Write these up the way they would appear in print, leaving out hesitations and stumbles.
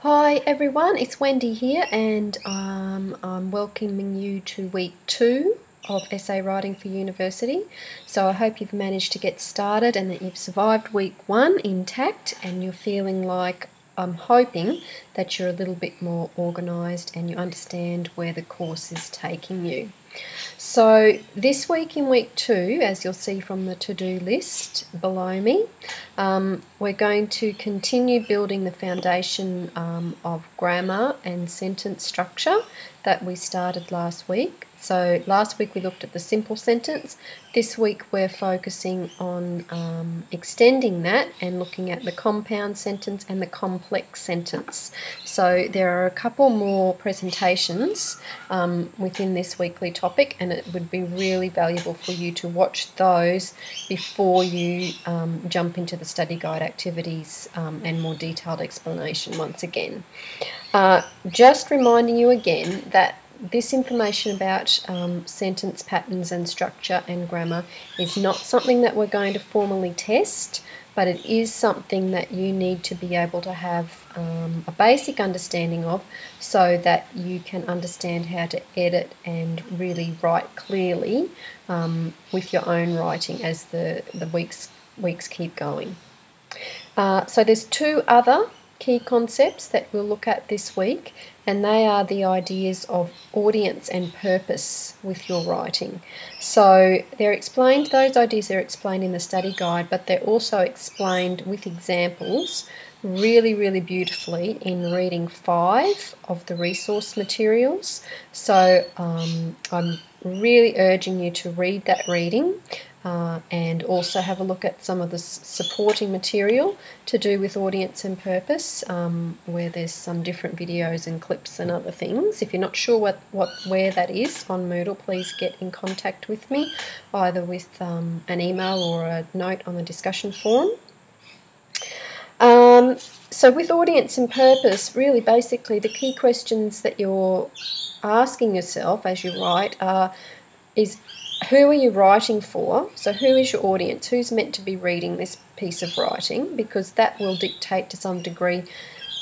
Hi everyone, it's Wendy here and I'm welcoming you to week 2 of essay writing for university. So I hope you've managed to get started and that you've survived week 1 intact and you're feeling like, I'm hoping that you're a little bit more organised and you understand where the course is taking you. So this week in week 2, as you'll see from the to-do list below me, we're going to continue building the foundation of grammar and sentence structure that we started last week. So last week we looked at the simple sentence. This week we're focusing on extending that and looking at the compound sentence and the complex sentence. So there are a couple more presentations within this weekly topic, and it would be really valuable for you to watch those before you jump into the study guide activities and more detailed explanation once again. Just reminding you again that this information about sentence patterns and structure and grammar is not something that we're going to formally test, but it is something that you need to be able to have a basic understanding of so that you can understand how to edit and really write clearly with your own writing as the weeks keep going. So there's 2 other key concepts that we'll look at this week, and they are the ideas of audience and purpose with your writing. So those ideas are explained in the study guide, but they're also explained with examples really beautifully in reading 5 of the resource materials. So I'm really urging you to read that reading and also have a look at some of the supporting material to do with audience and purpose, where there's some different videos and clips and other things. If you're not sure where that is on Moodle, please get in contact with me, either with an email or a note on the discussion forum. So with audience and purpose, really basically the key questions that you're asking yourself as you write is who are you writing for? So who is your audience? Who's meant to be reading this piece of writing? Because that will dictate to some degree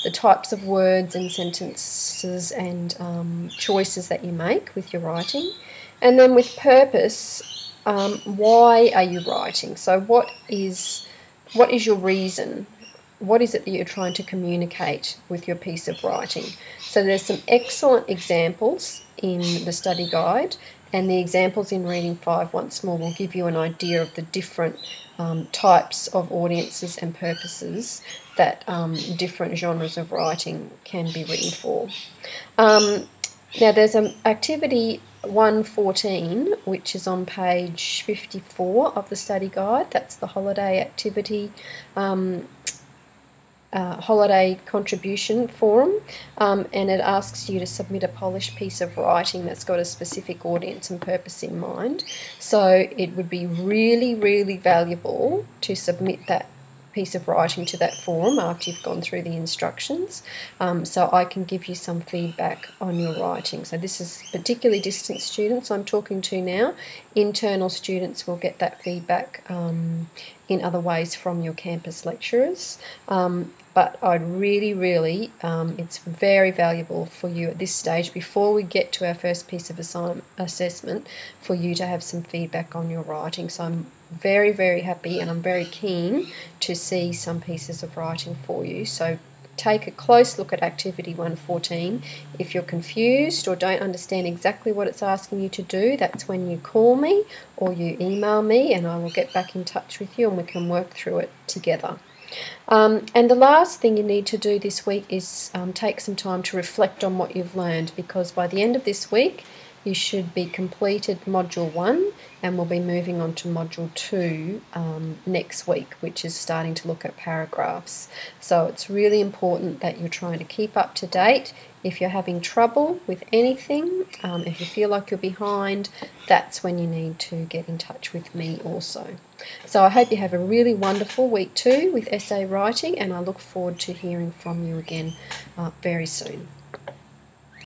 the types of words and sentences and choices that you make with your writing. And then with purpose, why are you writing? So what is your reason? What is it that you're trying to communicate with your piece of writing? So there's some excellent examples in the study guide, and the examples in reading 5 once more will give you an idea of the different types of audiences and purposes that different genres of writing can be written for. Now there's an activity 114 which is on page 54 of the study guide. That's the holiday activity holiday contribution form, and it asks you to submit a polished piece of writing that's got a specific audience and purpose in mind. So it would be really valuable to submit that piece of writing to that form after you've gone through the instructions, so I can give you some feedback on your writing. So this is particularly distance students I'm talking to now. Internal students will get that feedback in other ways from your campus lecturers. But I'd really, it's very valuable for you at this stage, before we get to our first piece of assessment, for you to have some feedback on your writing. So I'm very happy and I'm very keen to see some pieces of writing for you. So take a close look at activity 114. If you're confused or don't understand exactly what it's asking you to do, that's when you call me or you email me and I will get back in touch with you and we can work through it together. And the last thing you need to do this week is take some time to reflect on what you've learned, because by the end of this week you should be completed Module 1 and we'll be moving on to Module 2 next week, which is starting to look at paragraphs. So it's really important that you're trying to keep up to date. If you're having trouble with anything, if you feel like you're behind, that's when you need to get in touch with me also. So I hope you have a really wonderful week 2 with essay writing, and I look forward to hearing from you again very soon.